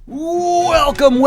Welcome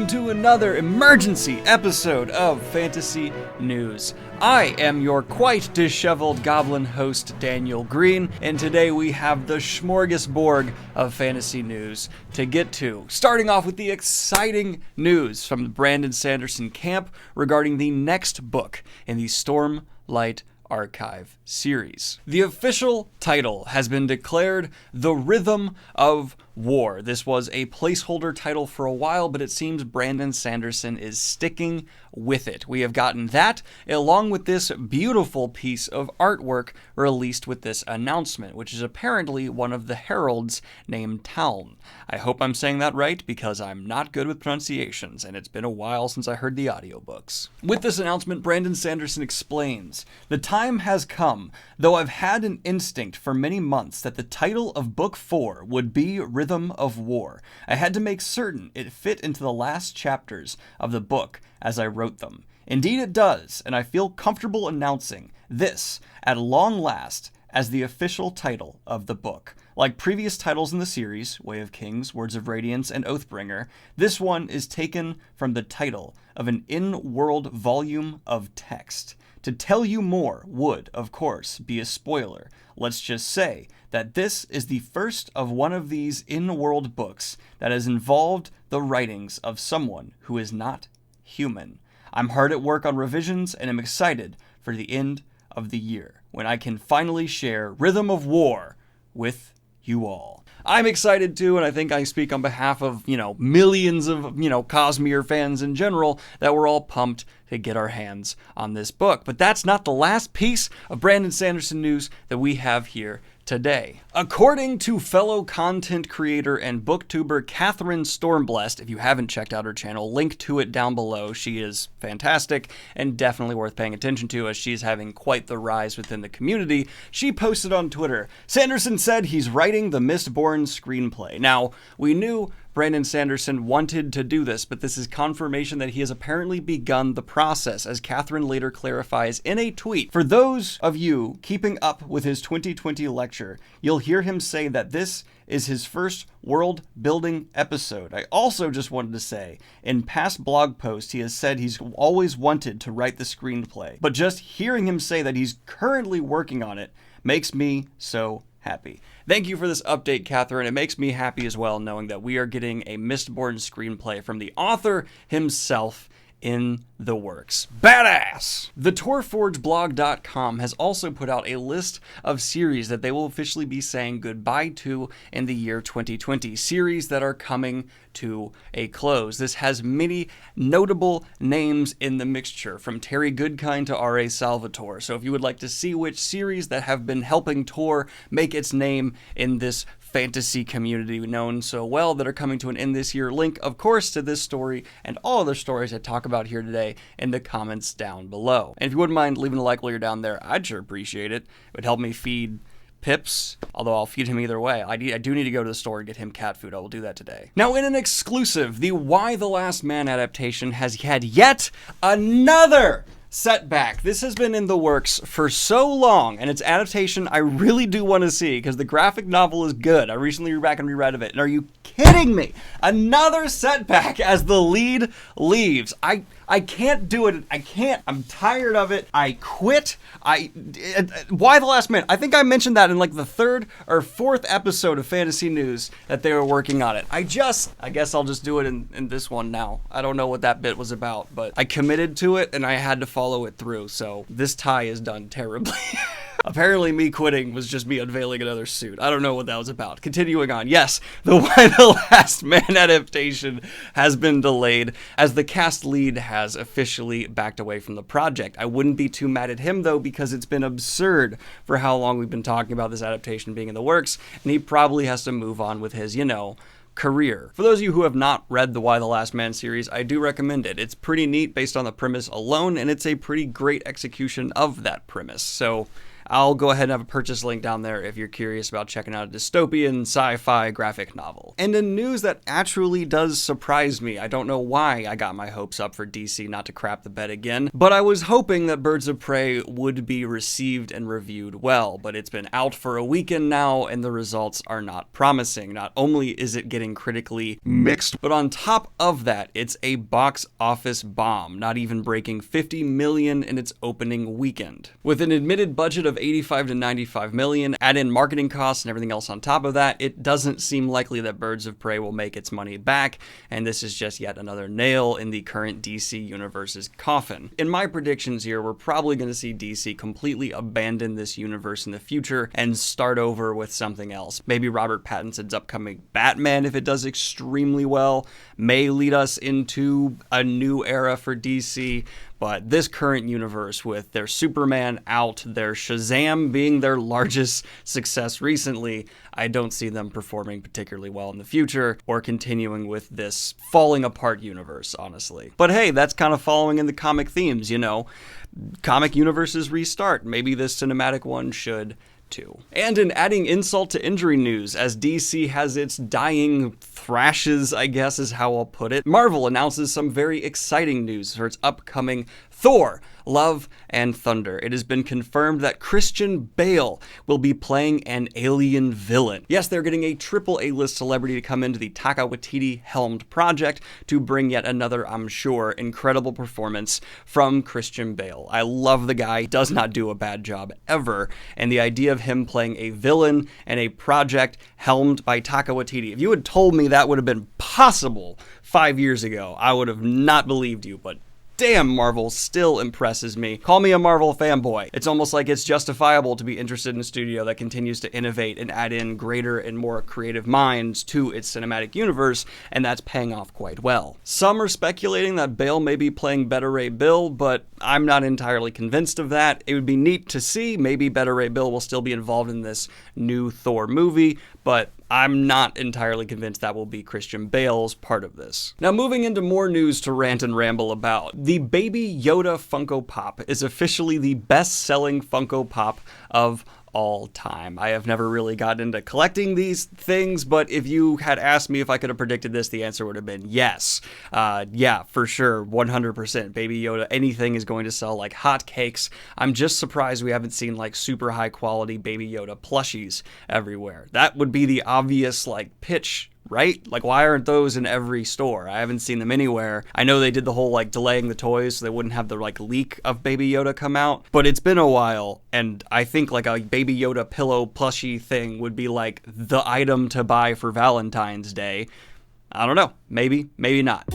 to another emergency episode of Fantasy News. I am your quite disheveled goblin host, Daniel Greene, and today we have the smorgasbord of fantasy news to get to. Starting off with the exciting news from the Brandon Sanderson camp regarding the next book in the Stormlight Archive series. The official title has been declared The Rhythm of War. This was a placeholder title for a while, but it seems Brandon Sanderson is sticking with it. We have gotten that, along with this beautiful piece of artwork released with this announcement, which is apparently one of the heralds named Taln. I hope I'm saying that right, because I'm not good with pronunciations, and it's been a while since I heard the audiobooks. With this announcement, Brandon Sanderson explains, "The time has come, though I've had an instinct for many months that the title of Book 4 would be Rhythm of War. I had to make certain it fit into the last chapters of the book as I wrote them. Indeed it does, and I feel comfortable announcing this, at long last, as the official title of the book. Like previous titles in the series, Way of Kings, Words of Radiance, and Oathbringer, this one is taken from the title of an in-world volume of text. To tell you more would, of course, be a spoiler. Let's just say that this is the first of one of these in-world books that has involved the writings of someone who is not human. I'm hard at work on revisions, and I'm excited for the end of the year, when I can finally share Rhythm of War with you all." I'm excited too, and I think I speak on behalf of, millions of, Cosmere fans in general, that we're all pumped to get our hands on this book. But that's not the last piece of Brandon Sanderson news that we have here today. According to fellow content creator and booktuber Catherine Stormblessed, if you haven't checked out her channel, link to it down below. She is fantastic and definitely worth paying attention to, as she's having quite the rise within the community. She posted on Twitter, "Sanderson said he's writing the Mistborn screenplay." Now, we knew Brandon Sanderson wanted to do this, but this is confirmation that he has apparently begun the process, as Catherine later clarifies in a tweet. For those of you keeping up with his 2020 lecture, you'll hear him say that this is his first world-building episode. I also just wanted to say, in past blog posts, he has said he's always wanted to write the screenplay, but just hearing him say that he's currently working on it makes me so happy. Thank you for this update, Catherine. It makes me happy as well, knowing that we are getting a Mistborn screenplay from the author himself in the works. Badass! The TorforgeBlog.com has also put out a list of series that they will officially be saying goodbye to in the year 2020. Series that are coming to a close. This has many notable names in the mixture, from Terry Goodkind to R.A. Salvatore. So if you would like to see which series that have been helping Tor make its name in this fantasy community known so well that are coming to an end this year, link, of course, to this story and all other stories I talk about here today in the comments down below. And if you wouldn't mind leaving a like while you're down there, I'd sure appreciate it. It would help me feed Pips, although I'll feed him either way. I do need to go to the store and get him cat food. I will do that today. Now, in an exclusive, the Y the Last Man adaptation has had yet another setback. This has been in the works for so long, and its adaptation I really do want to see, because the graphic novel is good. I recently went back and reread of it, and are you kidding me? Another setback as the lead leaves. I can't do it. I can't. I'm tired of it. I quit. Why the Last Man? I think I mentioned that in like the third or fourth episode of Fantasy News that they were working on it. I guess I'll just do it in this one now. I don't know what that bit was about, but I committed to it and I had to follow it through. So this tie is done terribly. Apparently me quitting was just me unveiling another suit. I don't know what that was about. Continuing on. Yes, the Why the Last Man adaptation has been delayed, as the cast lead has officially backed away from the project. I wouldn't be too mad at him, though, because it's been absurd for how long we've been talking about this adaptation being in the works, and he probably has to move on with his, career. For those of you who have not read the Why the Last Man series, I do recommend it. It's pretty neat based on the premise alone, and it's a pretty great execution of that premise. So I'll go ahead and have a purchase link down there if you're curious about checking out a dystopian sci-fi graphic novel. And in news that actually does surprise me, I don't know why I got my hopes up for DC not to crap the bed again, but I was hoping that Birds of Prey would be received and reviewed well, but it's been out for a weekend now and the results are not promising. Not only is it getting critically mixed, but on top of that, it's a box office bomb, not even breaking 50 million in its opening weekend. With an admitted budget of 85 to 95 million, add in marketing costs and everything else on top of that, it doesn't seem likely that Birds of Prey will make its money back, and this is just yet another nail in the current DC universe's coffin. In my predictions here, we're probably going to see DC completely abandon this universe in the future and start over with something else. Maybe Robert Pattinson's upcoming Batman, if it does extremely well, may lead us into a new era for DC. But this current universe, with their Superman out, their Shazam being their largest success recently, I don't see them performing particularly well in the future or continuing with this falling apart universe, honestly. But hey, that's kind of following in the comic themes, you know. Comic universes restart. Maybe this cinematic one should too. And in adding insult to injury news, as DC has its dying thrashes, I guess is how I'll put it, Marvel announces some very exciting news for its upcoming Thor: Love and Thunder. It has been confirmed that Christian Bale will be playing an alien villain. Yes, they're getting a triple A-list celebrity to come into the Taika Waititi-helmed project to bring yet another, I'm sure, incredible performance from Christian Bale. I love the guy. He does not do a bad job ever, and the idea of him playing a villain in a project helmed by Taika Waititi, if you had told me that would have been possible 5 years ago, I would have not believed you, but damn, Marvel still impresses me. Call me a Marvel fanboy. It's almost like it's justifiable to be interested in a studio that continues to innovate and add in greater and more creative minds to its cinematic universe, and that's paying off quite well. Some are speculating that Bale may be playing Beta Ray Bill, but I'm not entirely convinced of that. It would be neat to see. Maybe Beta Ray Bill will still be involved in this new Thor movie, but I'm not entirely convinced that will be Christian Bale's part of this. Now, moving into more news to rant and ramble about, the Baby Yoda Funko Pop is officially the best-selling Funko Pop of all time. I have never really gotten into collecting these things, but if you had asked me if I could have predicted this, the answer would have been yes. Yeah, for sure, 100%. Baby Yoda, anything is going to sell like hotcakes. I'm just surprised we haven't seen like super high quality Baby Yoda plushies everywhere. That would be the obvious like pitch, right? Like, why aren't those in every store? I haven't seen them anywhere. I know they did the whole like delaying the toys so they wouldn't have the like leak of Baby Yoda come out, but it's been a while, and I think like a Baby Yoda pillow plushie thing would be like the item to buy for Valentine's Day. I don't know. Maybe, maybe not.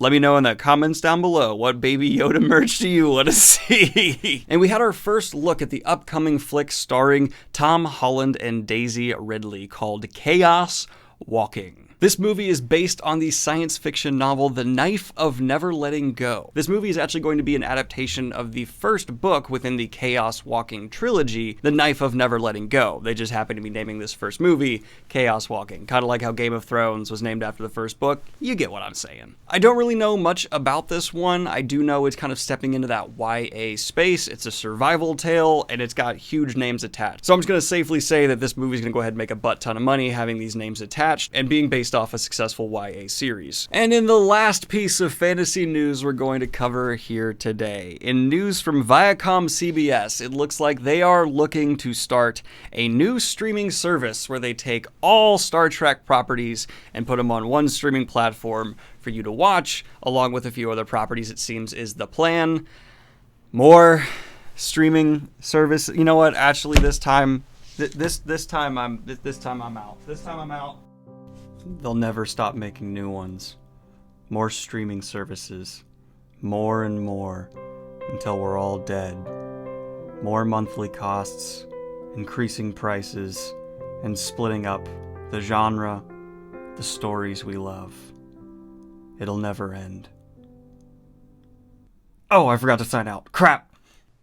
Let me know in the comments down below what Baby Yoda merch do you want to see. And we had our first look at the upcoming flick starring Tom Holland and Daisy Ridley called Chaos Walking. This movie is based on the science fiction novel The Knife of Never Letting Go. This movie is actually going to be an adaptation of the first book within the Chaos Walking trilogy, The Knife of Never Letting Go. They just happen to be naming this first movie Chaos Walking. Kind of like how Game of Thrones was named after the first book. You get what I'm saying. I don't really know much about this one. I do know it's kind of stepping into that YA space. It's a survival tale, and it's got huge names attached. So I'm just going to safely say that this movie is going to go ahead and make a butt ton of money having these names attached and being based off a successful YA series. And in the last piece of fantasy news we're going to cover here today, in news from Viacom CBS, it looks like they are looking to start a new streaming service where they take all Star Trek properties and put them on one streaming platform for you to watch, along with a few other properties, it seems is the plan. More streaming service. You know what? Actually, this time I'm out. They'll never stop making new ones. More streaming services. More and more. Until we're all dead. More monthly costs. Increasing prices. And splitting up the genre, the stories we love. It'll never end. Oh, I forgot to sign out. Crap!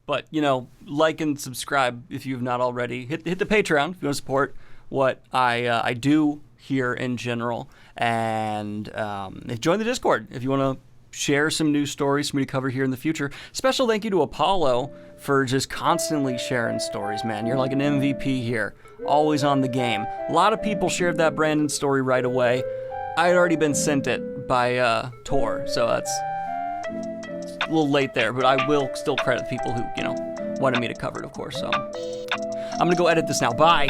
But, you know, like and subscribe if you've not already. Hit the Patreon if you want to support what I do here in general, and join the Discord if you want to share some new stories for me to cover here in the future. Special thank you to Apollo for just constantly sharing stories, man. You're like an MVP here, always on the game. A lot of people shared that Brandon story right away. I had already been sent it by Tor, so that's a little late there, but I will still credit people who, wanted me to cover it, of course. So I'm gonna go edit this now. Bye.